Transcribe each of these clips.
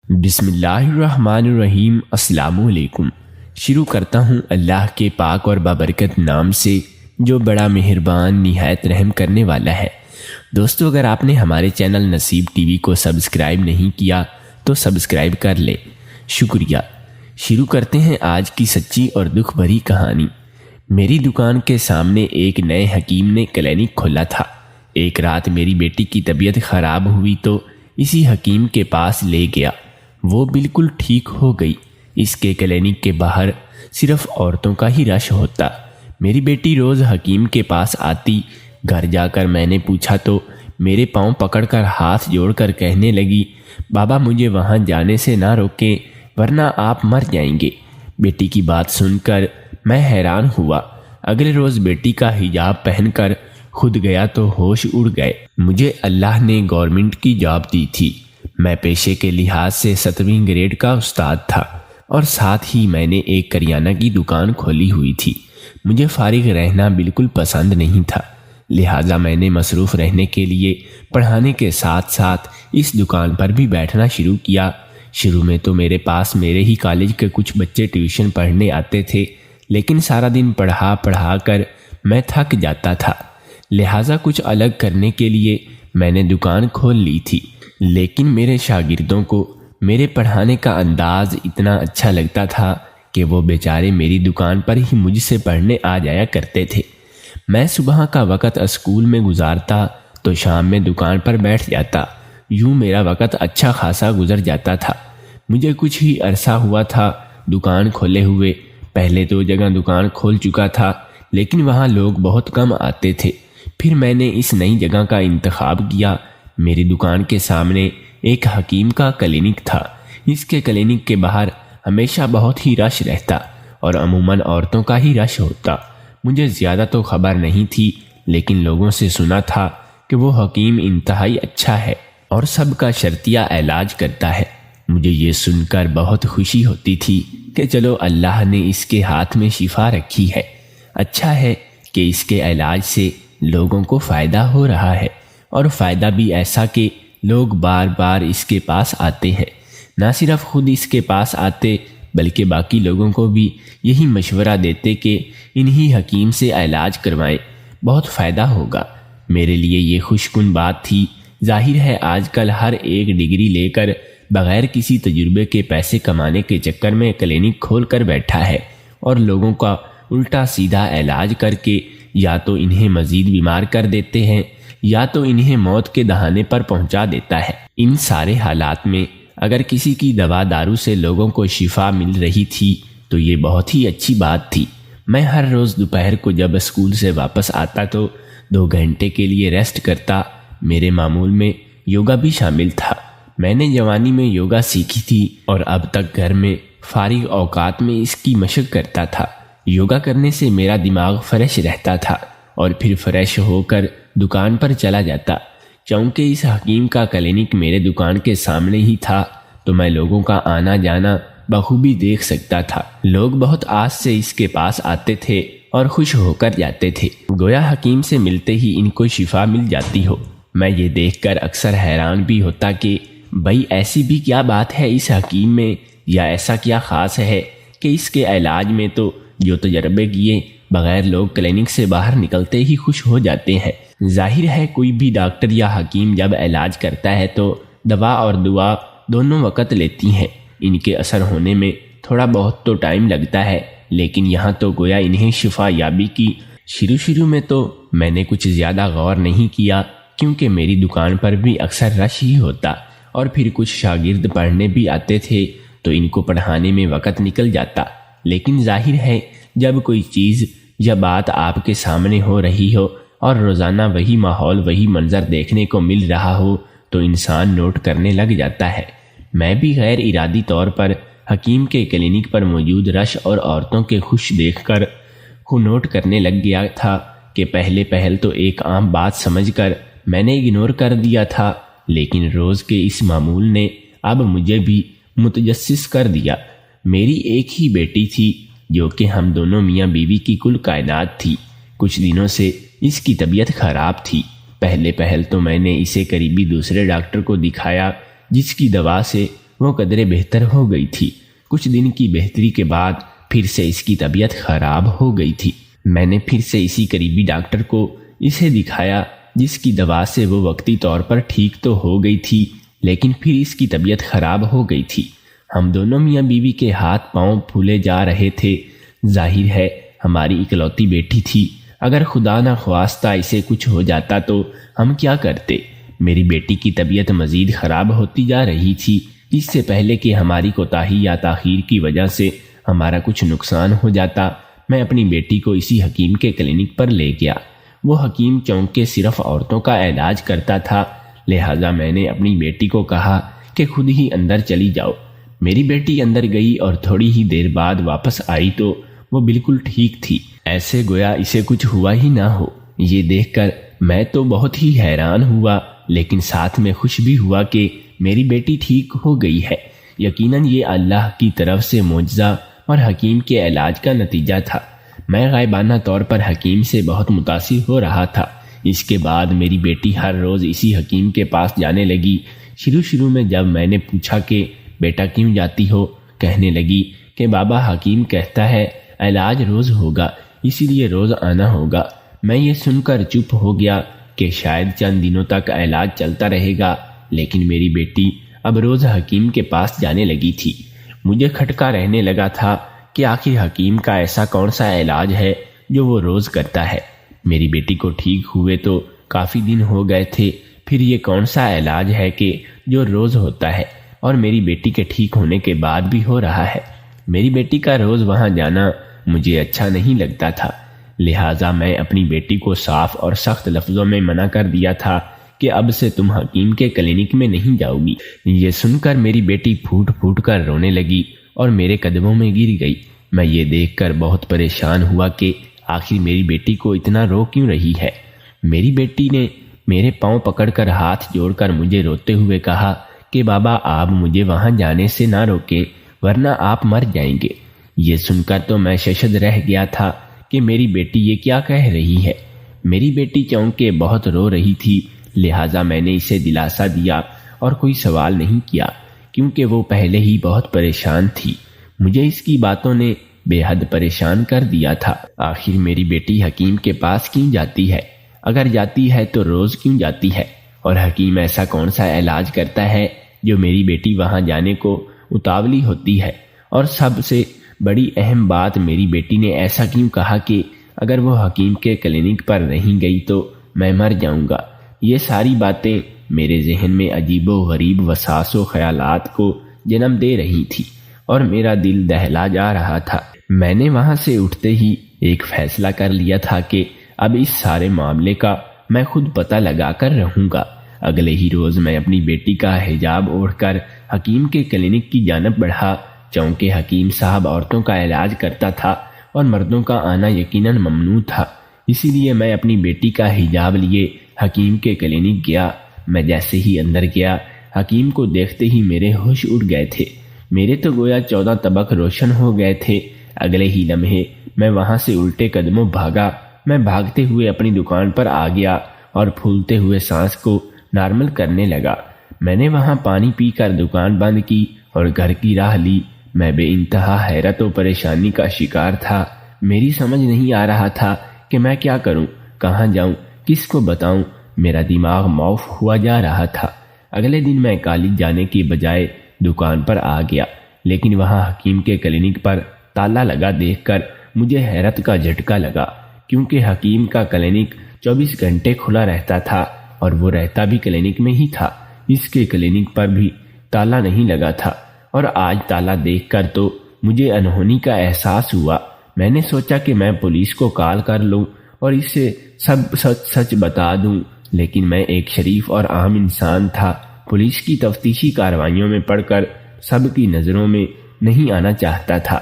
بسم اللہ الرحمن الرحیم۔ السلام علیکم۔ شروع کرتا ہوں اللہ کے پاک اور بابرکت نام سے جو بڑا مہربان نہایت رحم کرنے والا ہے۔ دوستو، اگر آپ نے ہمارے چینل نصیب ٹی وی کو سبسکرائب نہیں کیا تو سبسکرائب کر لیں، شکریہ۔ شروع کرتے ہیں آج کی سچی اور دکھ بھری کہانی۔ میری دکان کے سامنے ایک نئے حکیم نے کلینک کھولا تھا۔ ایک رات میری بیٹی کی طبیعت خراب ہوئی تو اسی حکیم کے پاس لے گیا۔ وہ بالکل ٹھیک ہو گئی۔ اس کے کلینک کے باہر صرف عورتوں کا ہی رش ہوتا۔ میری بیٹی روز حکیم کے پاس آتی۔ گھر جا کر میں نے پوچھا تو میرے پاؤں پکڑ کر ہاتھ جوڑ کر کہنے لگی، بابا مجھے وہاں جانے سے نہ روکیں ورنہ آپ مر جائیں گے۔ بیٹی کی بات سن کر میں حیران ہوا۔ اگلے روز بیٹی کا حجاب پہن کر خود گیا تو ہوش اڑ گئے۔ مجھے اللہ نے گورنمنٹ کی جاب دی تھی۔ میں پیشے کے لحاظ سے 7ویں گریڈ کا استاد تھا اور ساتھ ہی میں نے ایک کریانہ کی دکان کھولی ہوئی تھی۔ مجھے فارغ رہنا بالکل پسند نہیں تھا، لہٰذا میں نے مصروف رہنے کے لیے پڑھانے کے ساتھ ساتھ اس دکان پر بھی بیٹھنا شروع کیا۔ شروع میں تو میرے پاس میرے ہی کالج کے کچھ بچے ٹیوشن پڑھنے آتے تھے، لیکن سارا دن پڑھا کر میں تھک جاتا تھا، لہٰذا کچھ الگ کرنے کے لیے میں نے دکان کھول لی تھی۔ لیکن میرے شاگردوں کو میرے پڑھانے کا انداز اتنا اچھا لگتا تھا کہ وہ بیچارے میری دکان پر ہی مجھ سے پڑھنے آ جایا کرتے تھے۔ میں صبح کا وقت اسکول میں گزارتا تو شام میں دکان پر بیٹھ جاتا۔ یوں میرا وقت اچھا خاصا گزر جاتا تھا۔ مجھے کچھ ہی عرصہ ہوا تھا دکان کھولے ہوئے۔ پہلے 2 جگہ دکان کھول چکا تھا، لیکن وہاں لوگ بہت کم آتے تھے۔ پھر میں نے اس نئی جگہ کا انتخاب کیا۔ میری دکان کے سامنے ایک حکیم کا کلینک تھا۔ اس کے کلینک کے باہر ہمیشہ بہت ہی رش رہتا اور عموماً عورتوں کا ہی رش ہوتا۔ مجھے زیادہ تو خبر نہیں تھی، لیکن لوگوں سے سنا تھا کہ وہ حکیم انتہائی اچھا ہے اور سب کا شرطیہ علاج کرتا ہے۔ مجھے یہ سن کر بہت خوشی ہوتی تھی کہ چلو اللہ نے اس کے ہاتھ میں شفا رکھی ہے۔ اچھا ہے کہ اس کے علاج سے لوگوں کو فائدہ ہو رہا ہے، اور فائدہ بھی ایسا کہ لوگ بار بار اس کے پاس آتے ہیں۔ نہ صرف خود اس کے پاس آتے بلکہ باقی لوگوں کو بھی یہی مشورہ دیتے کہ انہی حکیم سے علاج کروائیں، بہت فائدہ ہوگا۔ میرے لیے یہ خوش کن بات تھی۔ ظاہر ہے آج کل ہر ایک ڈگری لے کر بغیر کسی تجربے کے پیسے کمانے کے چکر میں کلینک کھول کر بیٹھا ہے اور لوگوں کا الٹا سیدھا علاج کر کے یا تو انہیں مزید بیمار کر دیتے ہیں یا تو انہیں موت کے دہانے پر پہنچا دیتا ہے۔ ان سارے حالات میں اگر کسی کی دوا دارو سے لوگوں کو شفا مل رہی تھی تو یہ بہت ہی اچھی بات تھی۔ میں ہر روز دوپہر کو جب اسکول سے واپس آتا تو 2 گھنٹے کے لیے ریسٹ کرتا۔ میرے معمول میں یوگا بھی شامل تھا۔ میں نے جوانی میں یوگا سیکھی تھی اور اب تک گھر میں فارغ اوقات میں اس کی مشق کرتا تھا۔ یوگا کرنے سے میرا دماغ فریش رہتا تھا اور پھر فریش ہو کر دکان پر چلا جاتا۔ چونکہ اس حکیم کا کلینک میرے دکان کے سامنے ہی تھا تو میں لوگوں کا آنا جانا بخوبی دیکھ سکتا تھا۔ لوگ بہت آس سے اس کے پاس آتے تھے اور خوش ہو کر جاتے تھے، گویا حکیم سے ملتے ہی ان کو شفا مل جاتی ہو۔ میں یہ دیکھ کر اکثر حیران بھی ہوتا کہ بھئی ایسی بھی کیا بات ہے اس حکیم میں، یا ایسا کیا خاص ہے کہ اس کے علاج میں تو جو تجربے کیے بغیر لوگ کلینک سے باہر نکلتے ہی خوش ہو جاتے ہیں۔ ظاہر ہے کوئی بھی ڈاکٹر یا حکیم جب علاج کرتا ہے تو دوا اور دعا دونوں وقت لیتی ہیں۔ ان کے اثر ہونے میں تھوڑا بہت تو ٹائم لگتا ہے، لیکن یہاں تو گویا انہیں شفا یابی کی۔ شروع میں تو میں نے کچھ زیادہ غور نہیں کیا، کیونکہ میری دکان پر بھی اکثر رش ہی ہوتا اور پھر کچھ شاگرد پڑھنے بھی آتے تھے تو ان کو پڑھانے میں وقت نکل جاتا۔ لیکن ظاہر ہے جب کوئی چیز یا بات آپ کے سامنے ہو رہی ہو اور روزانہ وہی ماحول وہی منظر دیکھنے کو مل رہا ہو تو انسان نوٹ کرنے لگ جاتا ہے۔ میں بھی غیر ارادی طور پر حکیم کے کلینک پر موجود رش اور عورتوں کے خوش دیکھ کر نوٹ کرنے لگ گیا تھا کہ پہل تو ایک عام بات سمجھ کر میں نے اگنور کر دیا تھا، لیکن روز کے اس معمول نے اب مجھے بھی متجسس کر دیا۔ میری ایک ہی بیٹی تھی جو کہ ہم دونوں میاں بیوی کی کل کائنات تھی۔ کچھ دنوں سے اس کی طبیعت خراب تھی۔ پہل تو میں نے اسے قریبی دوسرے ڈاکٹر کو دکھایا، جس کی دوا سے وہ قدرے بہتر ہو گئی تھی۔ کچھ دن کی بہتری کے بعد پھر سے اس کی طبیعت خراب ہو گئی تھی۔ میں نے پھر سے اسی قریبی ڈاکٹر کو اسے دکھایا، جس کی دوا سے وہ وقتی طور پر ٹھیک تو ہو گئی تھی، لیکن پھر اس کی طبیعت خراب ہو گئی تھی۔ ہم دونوں میاں بیوی کے ہاتھ پاؤں پھولے جا رہے تھے۔ ظاہر ہے ہماری اکلوتی بیٹی تھی، اگر خدا نہ خواستہ اسے کچھ ہو جاتا تو ہم کیا کرتے؟ میری بیٹی کی طبیعت مزید خراب ہوتی جا رہی تھی۔ اس سے پہلے کہ ہماری کوتاہی یا تاخیر کی وجہ سے ہمارا کچھ نقصان ہو جاتا، میں اپنی بیٹی کو اسی حکیم کے کلینک پر لے گیا۔ وہ حکیم چونکہ صرف عورتوں کا علاج کرتا تھا، لہٰذا میں نے اپنی بیٹی کو کہا کہ خود ہی اندر چلی جاؤ۔ میری بیٹی اندر گئی اور تھوڑی ہی دیر بعد واپس آئی تو وہ بالکل ٹھیک تھی، ایسے گویا اسے کچھ ہوا ہی نہ ہو۔ یہ دیکھ کر میں تو بہت ہی حیران ہوا، لیکن ساتھ میں خوش بھی ہوا کہ میری بیٹی ٹھیک ہو گئی ہے۔ یقیناً یہ اللہ کی طرف سے معجزہ اور حکیم کے علاج کا نتیجہ تھا۔ میں غائبانہ طور پر حکیم سے بہت متاثر ہو رہا تھا۔ اس کے بعد میری بیٹی ہر روز اسی حکیم کے پاس جانے لگی۔ شروع میں جب میں نے پوچھا کہ بیٹا کیوں جاتی ہو، کہنے لگی کہ بابا حکیم کہتا ہے علاج روز ہوگا، اسی لیے روز آنا ہوگا۔ میں یہ سن کر چپ ہو گیا کہ شاید چند دنوں تک علاج چلتا رہے گا، لیکن میری بیٹی اب روز حکیم کے پاس جانے لگی تھی۔ مجھے کھٹکا رہنے لگا تھا کہ آخر حکیم کا ایسا کون سا علاج ہے جو وہ روز کرتا ہے۔ میری بیٹی کو ٹھیک ہوئے تو کافی دن ہو گئے تھے، پھر یہ کون سا علاج ہے کہ جو روز ہوتا ہے اور میری بیٹی کے ٹھیک ہونے کے بعد بھی ہو رہا ہے؟ میری بیٹی کا روز وہاں جانا مجھے اچھا نہیں لگتا تھا، لہٰذا میں اپنی بیٹی کو صاف اور سخت لفظوں میں منع کر دیا تھا کہ اب سے تم حکیم کے کلینک میں نہیں جاؤ گی۔ یہ سن کر میری بیٹی پھوٹ پھوٹ کر رونے لگی اور میرے قدموں میں گر گئی۔ میں یہ دیکھ کر بہت پریشان ہوا کہ آخر میری بیٹی کو اتنا رو کیوں رہی ہے۔ میری بیٹی نے میرے پاؤں پکڑ کر ہاتھ جوڑ کر مجھے روتے ہوئے کہا کہ بابا آپ مجھے وہاں جانے سے نہ روکیں، ورنہ آپ مر جائیں گے۔ یہ سن کر تو میں ششد رہ گیا تھا کہ میری بیٹی یہ کیا کہہ رہی ہے۔ میری بیٹی چونکہ بہت رو رہی تھی، لہٰذا میں نے اسے دلاسا دیا اور کوئی سوال نہیں کیا، کیونکہ وہ پہلے ہی بہت پریشان تھی۔ مجھے اس کی باتوں نے بے حد پریشان کر دیا تھا۔ آخر میری بیٹی حکیم کے پاس کیوں جاتی ہے؟ اگر جاتی ہے تو روز کیوں جاتی ہے؟ اور حکیم ایسا کون سا علاج کرتا ہے جو میری بیٹی وہاں جانے کو اتاولی ہوتی ہے؟ اور سب سے بڑی اہم بات، میری بیٹی نے ایسا کیوں کہا کہ اگر وہ حکیم کے کلینک پر نہیں گئی تو میں مر جاؤں گا؟ یہ ساری باتیں میرے ذہن میں عجیب و غریب وسواس و خیالات کو جنم دے رہی تھی اور میرا دل دہلا جا رہا تھا۔ میں نے وہاں سے اٹھتے ہی ایک فیصلہ کر لیا تھا کہ اب اس سارے معاملے کا میں خود پتہ لگا کر رہوں گا۔ اگلے ہی روز میں اپنی بیٹی کا حجاب اوڑھ کر حکیم کے کلینک کی جانب بڑھا۔ چونکہ حکیم صاحب عورتوں کا علاج کرتا تھا اور مردوں کا آنا یقیناً ممنوع تھا، اسی لیے میں اپنی بیٹی کا حجاب لیے حکیم کے کلینک گیا۔ میں جیسے ہی اندر گیا، حکیم کو دیکھتے ہی میرے ہوش اڑ گئے تھے۔ میرے تو گویا 14 طبق روشن ہو گئے تھے۔ اگلے ہی لمحے میں وہاں سے الٹے قدموں بھاگا۔ میں بھاگتے ہوئے اپنی دکان پر آ گیا اور پھولتے ہوئے سانس کو نارمل کرنے لگا۔ میں نے وہاں پانی پی کر دکان بند کی اور گھر کی راہ لی۔ میں بے انتہا حیرت و پریشانی کا شکار تھا۔ میری سمجھ نہیں آ رہا تھا کہ میں کیا کروں، کہاں جاؤں، کس کو بتاؤں۔ میرا دماغ معاف ہوا جا رہا تھا۔ اگلے دن میں کالج جانے کی بجائے دکان پر آ گیا، لیکن وہاں حکیم کے کلینک پر تالا لگا دیکھ کر مجھے حیرت کا جھٹکا لگا، کیونکہ حکیم کا کلینک 24 گھنٹے کھلا رہتا تھا اور وہ رہتا بھی کلینک میں ہی تھا۔ اس کے کلینک پر بھی تالا نہیں لگا تھا، اور آج تالا دیکھ کر تو مجھے انہونی کا احساس ہوا۔ میں نے سوچا کہ میں پولیس کو کال کر لوں اور اسے سب سچ بتا دوں، لیکن میں ایک شریف اور عام انسان تھا۔ پولیس کی تفتیشی کارروائیوں میں پڑھ کر سب کی نظروں میں نہیں آنا چاہتا تھا۔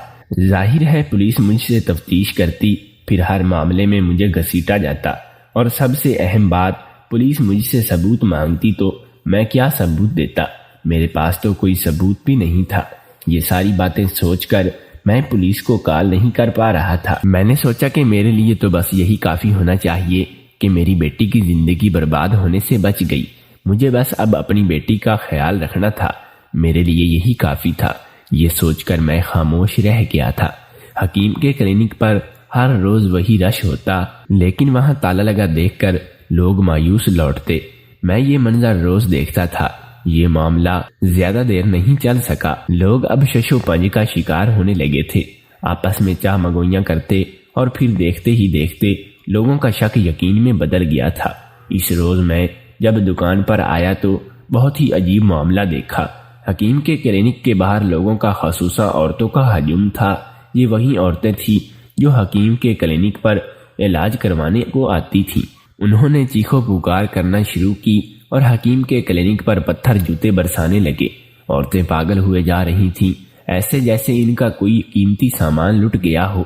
ظاہر ہے پولیس مجھ سے تفتیش کرتی، پھر ہر معاملے میں مجھے گھسیٹا جاتا، اور سب سے اہم بات، پولیس مجھ سے ثبوت مانگتی تو میں کیا ثبوت دیتا؟ میرے پاس تو کوئی ثبوت بھی نہیں تھا۔ یہ ساری باتیں سوچ کر میں پولیس کو کال نہیں کر پا رہا تھا۔ میں نے سوچا کہ میرے لیے تو بس یہی کافی ہونا چاہیے کہ میری بیٹی کی زندگی برباد ہونے سے بچ گئی۔ مجھے بس اب اپنی بیٹی کا خیال رکھنا تھا۔ میرے لیے یہی کافی تھا۔ یہ سوچ کر میں خاموش رہ گیا تھا۔ حکیم کے کلینک پر ہر روز وہی رش ہوتا، لیکن وہاں تالا لگا دیکھ کر لوگ مایوس لوٹتے۔ میں یہ منظر روز دیکھتا تھا۔ یہ معاملہ زیادہ دیر نہیں چل سکا۔ لوگ اب شش و پنج کا شکار ہونے لگے تھے، آپس میں چاہ مگوئیاں کرتے، اور پھر دیکھتے ہی دیکھتے لوگوں کا شک یقین میں بدل گیا تھا۔ اس روز میں جب دکان پر آیا تو بہت ہی عجیب معاملہ دیکھا۔ حکیم کے کلینک کے باہر لوگوں کا، خصوصاً عورتوں کا ہجوم تھا۔ یہ وہی عورتیں تھیں جو حکیم کے کلینک پر علاج کروانے کو آتی تھیں۔ انہوں نے چیخو پکار کرنا شروع کی اور حکیم کے کلینک پر پتھر جوتے برسانے لگے۔ عورتیں پاگل ہوئے جا رہی تھیں، ایسے جیسے ان کا کوئی قیمتی سامان لٹ گیا ہو۔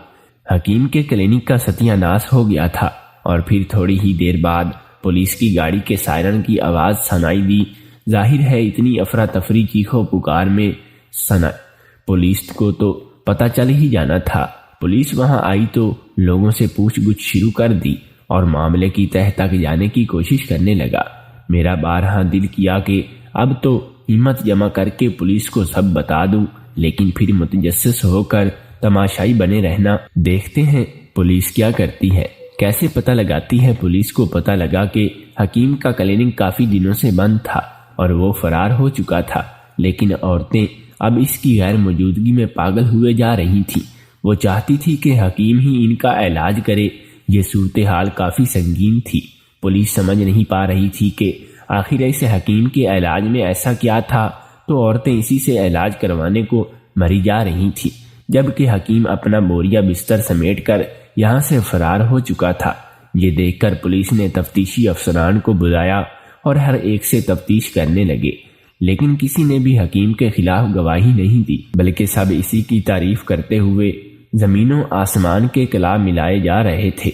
حکیم کے کلینک کا ستیہ ناش ہو گیا تھا، اور پھر تھوڑی ہی دیر بعد پولیس کی گاڑی کے سائرن کی آواز سنائی دی۔ ظاہر ہے اتنی افراتفری چیخو پکار میں پولیس کو تو پتہ چل ہی جانا تھا۔ پولیس وہاں آئی تو لوگوں سے پوچھ گچھ شروع کر دی اور معاملے کی تہ تک جانے کی کوشش کرنے لگا۔ میرا بارہا دل کیا کہ اب تو ہمت جمع کر کے پولیس کو سب بتا دوں، لیکن پھر متجسس ہو کر تماشائی بنے رہنا۔ دیکھتے ہیں پولیس کیا کرتی ہے، کیسے پتہ لگاتی ہے۔ پولیس کو پتہ لگا کہ حکیم کا کلینک کافی دنوں سے بند تھا اور وہ فرار ہو چکا تھا، لیکن عورتیں اب اس کی غیر موجودگی میں پاگل ہوئے جا رہی تھیں۔ وہ چاہتی تھی کہ حکیم ہی ان کا علاج کرے۔ یہ صورتحال کافی سنگین تھی۔ پولیس سمجھ نہیں پا رہی تھی کہ آخر اس حکیم کے علاج میں ایسا کیا تھا، تو عورتیں اسی سے علاج کروانے کو مری جا رہی تھیں، جبکہ حکیم اپنا بوریا بستر سمیٹ کر یہاں سے فرار ہو چکا تھا۔ یہ دیکھ کر پولیس نے تفتیشی افسران کو بلایا اور ہر ایک سے تفتیش کرنے لگے، لیکن کسی نے بھی حکیم کے خلاف گواہی نہیں دی، بلکہ سب اسی کی تعریف کرتے ہوئے زمین و آسمان کے کلام ملائے جا رہے تھے۔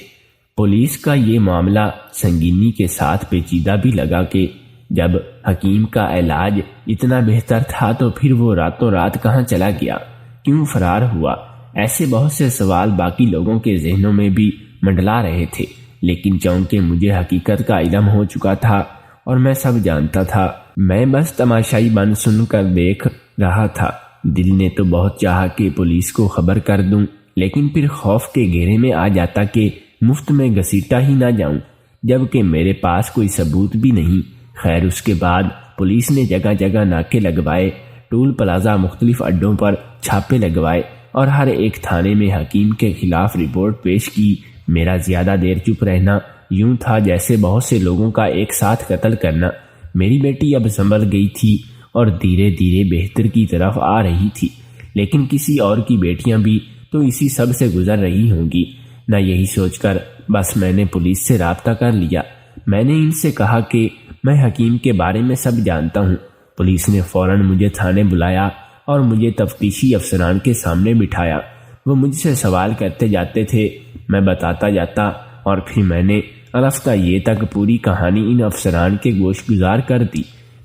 پولیس کا یہ معاملہ سنگینی کے ساتھ پیچیدہ بھی لگا کہ جب حکیم کا علاج اتنا بہتر تھا تو پھر وہ راتوں رات کہاں چلا گیا، کیوں فرار ہوا؟ ایسے بہت سے سوال باقی لوگوں کے ذہنوں میں بھی منڈلا رہے تھے، لیکن چونکہ مجھے حقیقت کا علم ہو چکا تھا اور میں سب جانتا تھا، میں بس تماشائی بن سن کر دیکھ رہا تھا۔ دل نے تو بہت چاہا کہ پولیس کو خبر کر دوں، لیکن پھر خوف کے گھیرے میں آ جاتا کہ مفت میں گھسیٹا ہی نہ جاؤں، جبکہ میرے پاس کوئی ثبوت بھی نہیں۔ خیر اس کے بعد پولیس نے جگہ جگہ ناکے لگوائے، ٹول پلازہ مختلف اڈوں پر چھاپے لگوائے اور ہر ایک تھانے میں حکیم کے خلاف رپورٹ پیش کی۔ میرا زیادہ دیر چپ رہنا یوں تھا جیسے بہت سے لوگوں کا ایک ساتھ قتل کرنا۔ میری بیٹی اب سنبھل گئی تھی اور دھیرے دھیرے بہتر کی طرف آ رہی تھی، لیکن کسی اور کی بیٹیاں بھی تو اسی سب سے گزر رہی ہوں گی نہ۔ یہی سوچ کر بس میں نے پولیس سے رابطہ کر لیا۔ میں نے ان سے کہا کہ میں حکیم کے بارے میں سب جانتا ہوں۔ پولیس نے فوراً مجھے تھانے بلایا اور مجھے تفتیشی افسران کے سامنے بٹھایا۔ وہ مجھ سے سوال کرتے جاتے تھے، میں بتاتا جاتا، اور پھر میں نے الفتہ یہ تک پوری کہانی ان افسران کے گوش گزار کر دی۔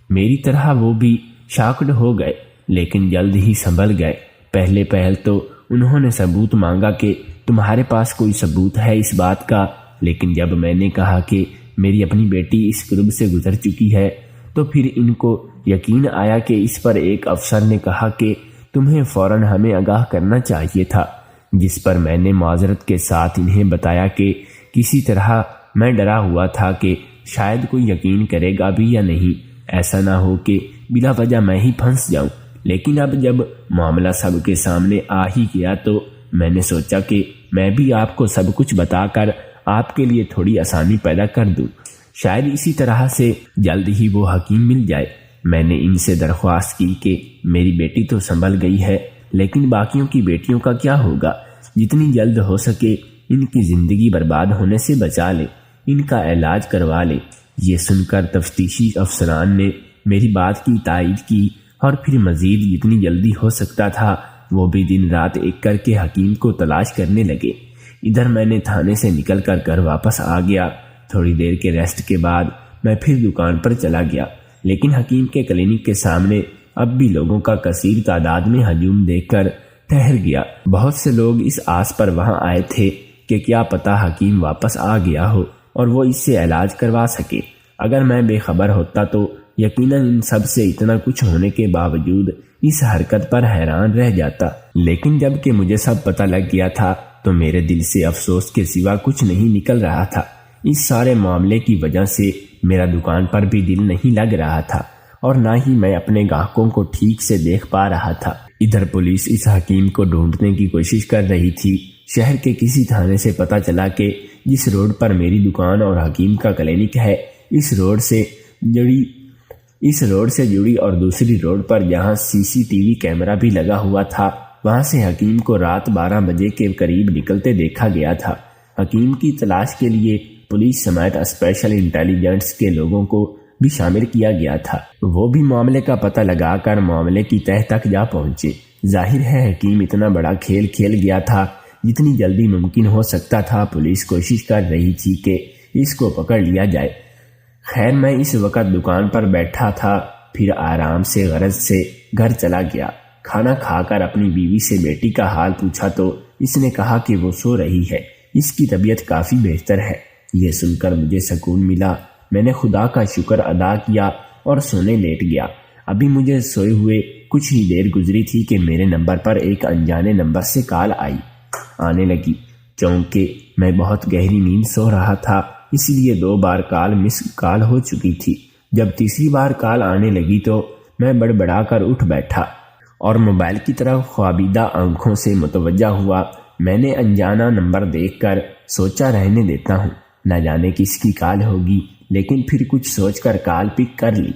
میری طرح وہ بھی شاکڈ ہو گئے، لیکن جلد ہی سنبھل گئے۔ پہلے پہل تو انہوں نے ثبوت مانگا کہ تمہارے پاس کوئی ثبوت ہے اس بات کا، لیکن جب میں نے کہا کہ میری اپنی بیٹی اس کرب سے گزر چکی ہے تو پھر ان کو یقین آیا کہ اس پر ایک افسر نے کہا کہ تمہیں فوراً ہمیں آگاہ کرنا چاہیے تھا، جس پر میں نے معذرت کے ساتھ انہیں بتایا کہ کسی طرح میں ڈرا ہوا تھا کہ شاید کوئی یقین کرے گا بھی یا نہیں، ایسا نہ ہو کہ بلا وجہ میں ہی پھنس جاؤں۔ لیکن اب جب معاملہ سب کے سامنے آ ہی گیا تو میں نے سوچا کہ میں بھی آپ کو سب کچھ بتا کر آپ کے لیے تھوڑی آسانی پیدا کر دوں، شاید اسی طرح سے جلد ہی وہ حکیم مل جائے۔ میں نے ان سے درخواست کی کہ میری بیٹی تو سنبھل گئی ہے، لیکن باقیوں کی بیٹیوں کا کیا ہوگا؟ جتنی جلد ہو سکے ان کی زندگی برباد ہونے سے بچا لے، ان کا علاج کروا لے۔ یہ سن کر تفتیشی افسران نے میری بات کی تائید کی اور پھر مزید جتنی جلدی ہو سکتا تھا وہ بھی دن رات ایک کر کے حکیم کو تلاش کرنے لگے۔ ادھر میں نے تھانے سے نکل کر گھر واپس آ گیا۔ تھوڑی دیر کے ریسٹ کے بعد میں پھر دکان پر چلا گیا، لیکن حکیم کے کلینک کے سامنے اب بھی لوگوں کا کثیر تعداد میں ہجوم دیکھ کر ٹھہر گیا۔ بہت سے لوگ اس آس پر وہاں آئے تھے کہ کیا پتہ حکیم واپس آ گیا ہو اور وہ اس سے علاج کروا سکے۔ اگر میں بے خبر ہوتا تو یقیناً ان سب سے اتنا کچھ ہونے کے باوجود اس حرکت پر حیران رہ جاتا، لیکن جب کہ مجھے سب پتہ لگ گیا تھا تو میرے دل سے افسوس کے سوا کچھ نہیں نکل رہا تھا۔ اس سارے معاملے کی وجہ سے میرا دکان پر بھی دل نہیں لگ رہا تھا اور نہ ہی میں اپنے گاہکوں کو ٹھیک سے دیکھ پا رہا تھا۔ ادھر پولیس اس حکیم کو ڈھونڈنے کی کوشش کر رہی تھی۔ شہر کے کسی تھانے سے پتہ چلا کہ جس روڈ پر میری دکان اور حکیم کا کلینک ہے، اس روڈ سے جڑی اور دوسری روڈ پر جہاں CCTV کیمرہ بھی لگا ہوا تھا، وہاں سے حکیم کو رات 12 بجے کے قریب نکلتے دیکھا گیا تھا۔ حکیم کی تلاش کے لیے پولیس سمیت اسپیشل انٹیلیجنس کے لوگوں کو بھی شامل کیا گیا تھا۔ وہ بھی معاملے کا پتہ لگا کر معاملے کی تہہ تک جا پہنچے۔ ظاہر ہے حکیم اتنا بڑا کھیل کھیل گیا تھا، جتنی جلدی ممکن ہو سکتا تھا پولیس کوشش کر رہی تھی کہ اس کو پکڑ لیا جائے۔ خیر میں اس وقت دکان پر بیٹھا تھا، پھر آرام سے غرض سے گھر چلا گیا۔ کھانا کھا کر اپنی بیوی سے بیٹی کا حال پوچھا تو اس نے کہا کہ وہ سو رہی ہے، اس کی طبیعت کافی بہتر ہے۔ یہ سن کر مجھے سکون ملا۔ میں نے خدا کا شکر ادا کیا اور سونے لیٹ گیا۔ ابھی مجھے سوئے ہوئے کچھ ہی دیر گزری تھی کہ میرے نمبر پر ایک انجانے نمبر سے کال آنے لگی۔ چونکہ میں بہت گہری نیند سو رہا تھا، اس لیے 2 بار کال مس کال ہو چکی تھی۔ جب تیسری بار کال آنے لگی تو میں بڑبڑا کر اٹھ بیٹھا اور موبائل کی طرف خوابیدہ آنکھوں سے متوجہ ہوا۔ میں نے انجانا نمبر دیکھ کر سوچا رہنے دیتا ہوں، نہ جانے کس کی کال ہوگی، لیکن پھر کچھ سوچ کر کال پک کر لی۔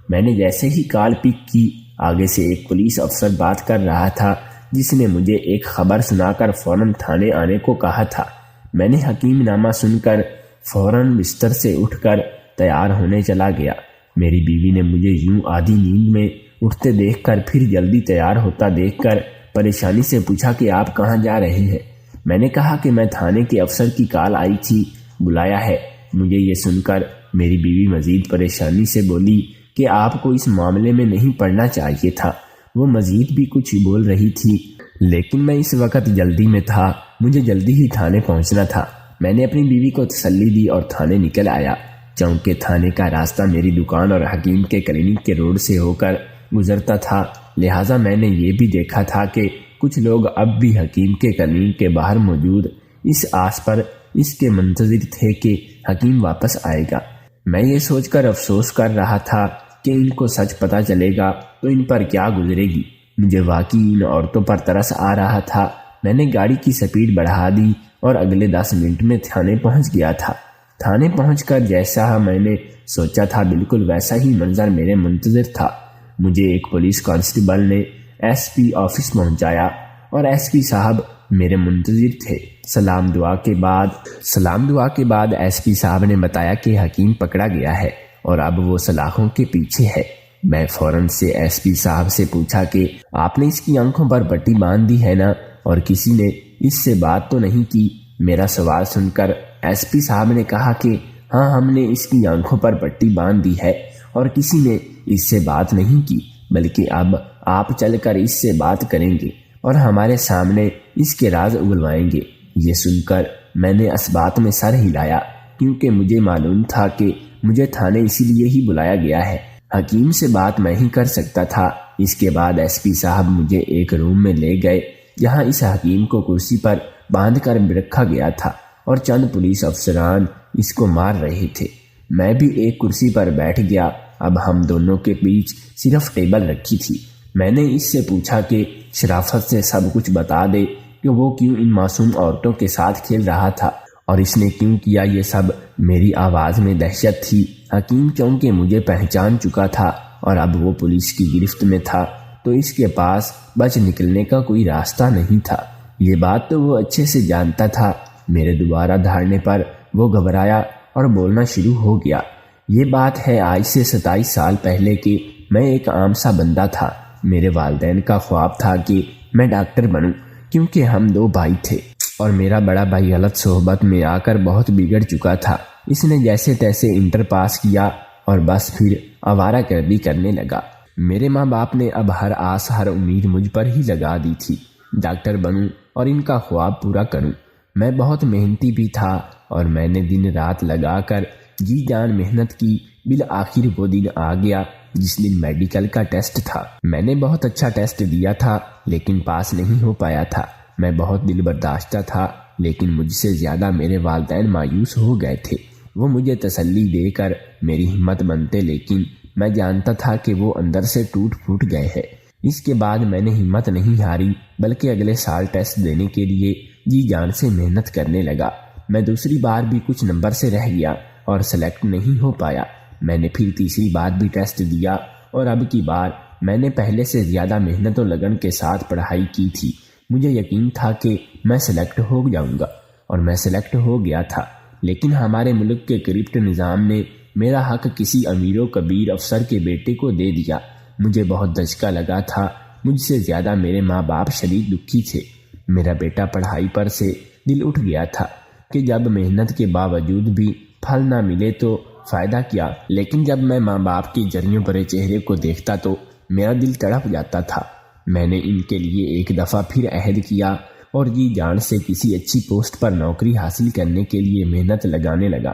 میں نے جیسے ہی کال پک کی، آگے سے ایک پولیس افسر بات کر رہا تھا، جس نے مجھے ایک خبر سنا کر فوراً تھانے آنے کو کہا تھا۔ میں نے حکیم نامہ سن کر فوراً بستر سے اٹھ کر تیار ہونے چلا گیا۔ میری بیوی نے مجھے یوں آدھی نیند میں اٹھتے دیکھ کر پھر جلدی تیار ہوتا دیکھ کر پریشانی سے پوچھا کہ آپ کہاں جا رہے ہیں؟ میں نے کہا کہ میں تھانے کے افسر کی کال آئی تھی، بلایا ہے۔ مجھے یہ سن کر میری بیوی مزید پریشانی سے بولی کہ آپ کو اس معاملے میں نہیں پڑنا چاہیے تھا۔ وہ مزید بھی کچھ بول رہی تھی، لیکن میں اس وقت جلدی میں تھا، مجھے جلدی ہی تھانے پہنچنا تھا۔ میں نے اپنی بیوی کو تسلی دی اور تھانے نکل آیا۔ چونکہ تھانے کا راستہ میری دکان اور حکیم کے کلینک کے روڈ سے ہو کر گزرتا تھا، لہٰذا میں نے یہ بھی دیکھا تھا کہ کچھ لوگ اب بھی حکیم کے کلینک کے باہر موجود اس آس پر اس کے منتظر تھے کہ حکیم واپس آئے گا۔ میں یہ سوچ کر افسوس کر رہا تھا کہ ان کو سچ پتہ چلے گا تو ان پر کیا گزرے گی۔ مجھے واقعی ان عورتوں پر ترس آ رہا تھا۔ میں نے گاڑی کی سپیڈ بڑھا دی اور اگلے 10 منٹ میں تھانے پہنچ گیا تھا۔ تھانے پہنچ کر جیسا میں نے سوچا تھا بالکل ویسا ہی منظر میرے منتظر تھا۔ مجھے ایک پولیس کانسٹیبل نے SP آفس پہنچایا اور SP صاحب میرے منتظر تھے۔ سلام دعا کے بعد SP صاحب نے بتایا کہ حکیم پکڑا گیا ہے اور اب وہ سلاخوں کے پیچھے ہے۔ میں فوراً سے SP صاحب سے پوچھا کہ آپ نے اس کی آنکھوں پر پٹی باندھ دی ہے نا، اور کسی نے اس سے بات تو نہیں کی؟ میرا سوال سن کر SP صاحب نے کہا کہ ہاں، ہم نے اس کی آنکھوں پر پٹی باندھ دی ہے اور کسی نے اس سے بات نہیں کی، بلکہ اب آپ چل کر اس سے بات کریں گے اور ہمارے سامنے اس کے راز اگلوائیں گے۔ یہ سن کر میں نے اس بات میں سر ہلایا، کیونکہ مجھے معلوم تھا کہ مجھے تھانے اسی لیے ہی بلایا گیا ہے۔ حکیم سے بات میں ہی کر سکتا تھا۔ اس کے بعد SP صاحب مجھے ایک روم میں لے گئے جہاں اس حکیم کو کرسی پر باندھ کر رکھا گیا تھا اور چند پولیس افسران اس کو مار رہے تھے۔ میں بھی ایک کرسی پر بیٹھ گیا۔ اب ہم دونوں کے بیچ صرف ٹیبل رکھی تھی۔ میں نے اس سے پوچھا کہ شرافت سے سب کچھ بتا دے کہ وہ کیوں ان معصوم عورتوں کے ساتھ کھیل رہا تھا اور اس نے کیوں کیا یہ سب۔ میری آواز میں دہشت تھی۔ حکیم چونکہ مجھے پہچان چکا تھا اور اب وہ پولیس کی گرفت میں تھا تو اس کے پاس بچ نکلنے کا کوئی راستہ نہیں تھا۔ یہ بات تو وہ اچھے سے جانتا تھا۔ میرے دوبارہ دھاڑنے پر وہ گھبرایا اور بولنا شروع ہو گیا۔ یہ بات ہے آج سے 27 سال پہلے کہ میں ایک عام سا بندہ تھا۔ میرے والدین کا خواب تھا کہ میں ڈاکٹر بنوں، کیونکہ ہم 2 بھائی تھے اور میرا بڑا بھائی غلط صحبت میں آ کر بہت بگڑ چکا تھا۔ اس نے جیسے تیسے انٹر پاس کیا اور بس پھر آوارہ گردی کرنے لگا۔ میرے ماں باپ نے اب ہر آس ہر امید مجھ پر ہی لگا دی تھی، ڈاکٹر بنوں اور ان کا خواب پورا کروں۔ میں بہت محنتی بھی تھا اور میں نے دن رات لگا کر جی جان محنت کی، بالآخر وہ دن آ گیا جس دن میڈیکل کا ٹیسٹ تھا۔ میں نے بہت اچھا ٹیسٹ دیا تھا لیکن پاس نہیں ہو پایا تھا۔ میں بہت دل برداشتہ تھا لیکن مجھ سے زیادہ میرے والدین مایوس ہو گئے تھے۔ وہ مجھے تسلی دے کر میری ہمت بنتے، لیکن میں جانتا تھا کہ وہ اندر سے ٹوٹ پھوٹ گئے ہیں۔ اس کے بعد میں نے ہمت نہیں ہاری بلکہ اگلے سال ٹیسٹ دینے کے لیے جی جان سے محنت کرنے لگا۔ میں دوسری بار بھی کچھ نمبر سے رہ گیا اور سلیکٹ نہیں ہو پایا۔ میں نے پھر تیسری بار بھی ٹیسٹ دیا اور اب کی بار میں نے پہلے سے زیادہ محنت و لگن کے ساتھ پڑھائی کی تھی۔ مجھے یقین تھا کہ میں سلیکٹ ہو جاؤں گا اور میں سلیکٹ ہو گیا تھا، لیکن ہمارے ملک کے کرپٹ نظام نے میرا حق کسی امیر و کبیر افسر کے بیٹے کو دے دیا۔ مجھے بہت دھچکا لگا تھا۔ مجھ سے زیادہ میرے ماں باپ شدید دکھی تھے۔ میرا بیٹا پڑھائی پر سے دل اٹھ گیا تھا کہ جب محنت کے باوجود بھی پھل نہ ملے تو فائدہ کیا، لیکن جب میں ماں باپ کے جریوں بھرے چہرے کو دیکھتا تو میرا دل تڑپ جاتا تھا۔ میں نے ان کے لیے ایک دفعہ پھر عہد کیا اور جی جان سے کسی اچھی پوسٹ پر نوکری حاصل کرنے کے لیے محنت لگانے لگا۔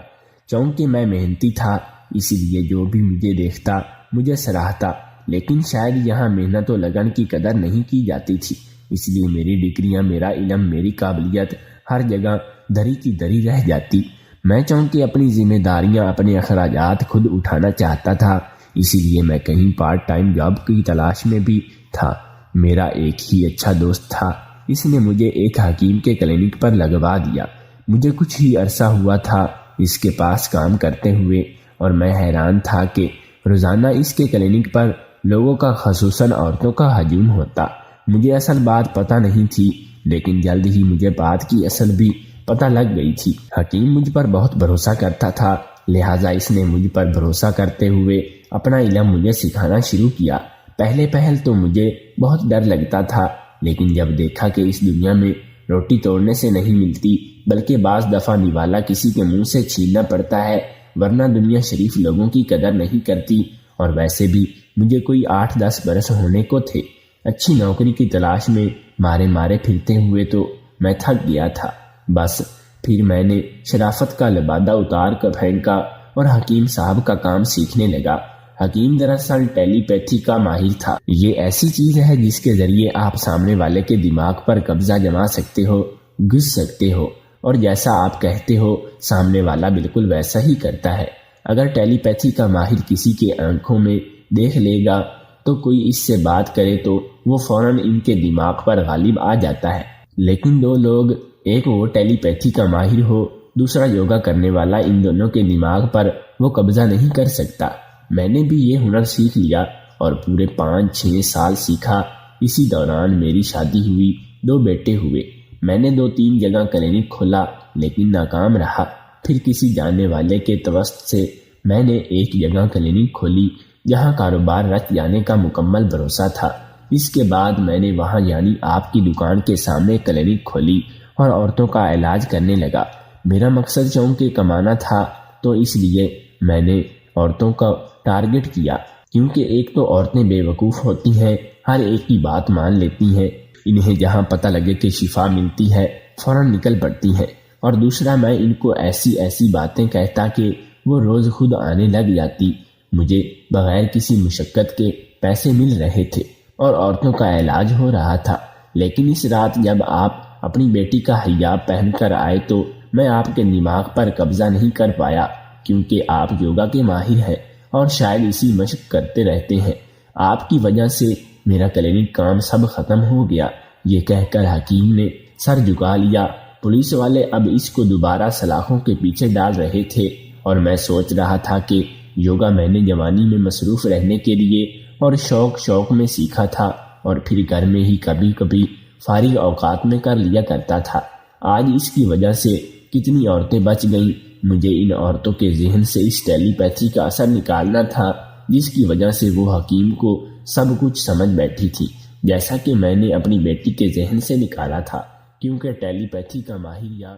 چونکہ میں محنتی تھا اس لیے جو بھی مجھے دیکھتا مجھے سراہتا، لیکن شاید یہاں محنت و لگن کی قدر نہیں کی جاتی تھی، اس لیے میری ڈگریاں، میرا علم، میری قابلیت ہر جگہ دری کی دری رہ جاتی۔ میں چونکہ اپنی ذمہ داریاں، اپنے اخراجات خود اٹھانا چاہتا تھا، اسی لیے میں کہیں پارٹ ٹائم جاب کی تلاش میں بھی تھا۔ میرا ایک ہی اچھا دوست تھا، اس نے مجھے ایک حکیم کے کلینک پر لگوا دیا۔ مجھے کچھ ہی عرصہ ہوا تھا اس کے پاس کام کرتے ہوئے اور میں حیران تھا کہ روزانہ اس کے کلینک پر لوگوں کا، خصوصاً عورتوں کا ہجوم ہوتا۔ مجھے اصل بات پتہ نہیں تھی، لیکن جلد ہی مجھے بات کی اصل بھی پتہ لگ گئی تھی۔ حکیم مجھ پر بہت بھروسہ کرتا تھا، لہٰذا اس نے مجھ پر بھروسہ کرتے ہوئے اپنا علم مجھے سکھانا شروع کیا۔ پہل تو مجھے بہت ڈر لگتا تھا، لیکن جب دیکھا کہ اس دنیا میں روٹی توڑنے سے نہیں ملتی بلکہ بعض دفعہ نوالا کسی کے منہ سے چھیننا پڑتا ہے، ورنہ دنیا شریف لوگوں کی قدر نہیں کرتی، اور ویسے بھی مجھے کوئی 8-10 برس ہونے کو تھے۔ اچھی نوکری کی تلاش میں مارے پھرتے ہوئے تو میں تھک گیا تھا۔ بس پھر میں نے شرافت کا لبادہ اتار کر پھینکا اور حکیم صاحب کا کام سیکھنے لگا۔ حکیم دراصل ٹیلی پیتھی کا ماہر تھا۔ یہ ایسی چیز ہے جس کے ذریعے آپ سامنے والے کے دماغ پر قبضہ جما سکتے ہو، گھس سکتے ہو، اور جیسا آپ کہتے ہو سامنے والا بالکل ویسا ہی کرتا ہے۔ اگر ٹیلی پیتھی کا ماہر کسی کے آنکھوں میں دیکھ لے گا تو کوئی اس سے بات کرے تو وہ فوراً ان کے دماغ پر غالب آ جاتا ہے۔ لیکن دو لوگ، ایک وہ ٹیلی پیتھی کا ماہر ہو، دوسرا یوگا کرنے والا، ان دونوں کے دماغ پر وہ قبضہ نہیں کر سکتا۔ میں نے بھی یہ ہنر سیکھ لیا اور پورے 5-6 سال سیکھا۔ اسی دوران میری شادی ہوئی، 2 بیٹے ہوئے۔ میں نے 2-3 جگہ کلینک کھولا لیکن ناکام رہا۔ پھر کسی جاننے والے کے توسط سے میں نے ایک جگہ کلینک کھولی جہاں کاروبار رچ جانے کا مکمل بھروسہ تھا۔ اس کے بعد میں نے وہاں یعنی آپ کی دکان کے سامنے کلینک کھولی اور عورتوں کا علاج کرنے لگا۔ میرا مقصد چونکہ کمانا تھا تو اس لیے میں نے عورتوں کا ٹارگٹ کیا، کیونکہ ایک تو عورتیں بے وقوف ہوتی ہیں، ہر ایک کی بات مان لیتی ہیں، انہیں جہاں پتہ لگے کہ شفا ملتی ہے فوراً نکل پڑتی ہیں، اور دوسرا میں ان کو ایسی باتیں کہتا کہ وہ روز خود آنے لگ جاتی۔ مجھے بغیر کسی مشقت کے پیسے مل رہے تھے اور عورتوں کا علاج ہو رہا تھا۔ لیکن اس رات جب آپ اپنی بیٹی کا حجاب پہن کر آئے تو میں آپ کے دماغ پر قبضہ نہیں کر پایا، کیونکہ آپ یوگا کے ماہر ہیں اور شاید اسی مشق کرتے رہتے ہیں۔ آپ کی وجہ سے میرا کلینک کام سب ختم ہو گیا۔ یہ کہہ کر حکیم نے سر جھکا لیا۔ پولیس والے اب اس کو دوبارہ سلاخوں کے پیچھے ڈال رہے تھے اور میں سوچ رہا تھا کہ یوگا میں نے جوانی میں مصروف رہنے کے لیے اور شوق میں سیکھا تھا اور پھر گھر میں ہی کبھی کبھی فارغ اوقات میں کر لیا کرتا تھا۔ آج اس کی وجہ سے کتنی عورتیں بچ گئیں۔ مجھے ان عورتوں کے ذہن سے اس ٹیلی پیتھی کا اثر نکالنا تھا جس کی وجہ سے وہ حکیم کو سب کچھ سمجھ بیٹھی تھی، جیسا کہ میں نے اپنی بیٹی کے ذہن سے نکالا تھا، کیونکہ ٹیلی پیتھی کا ماہر یا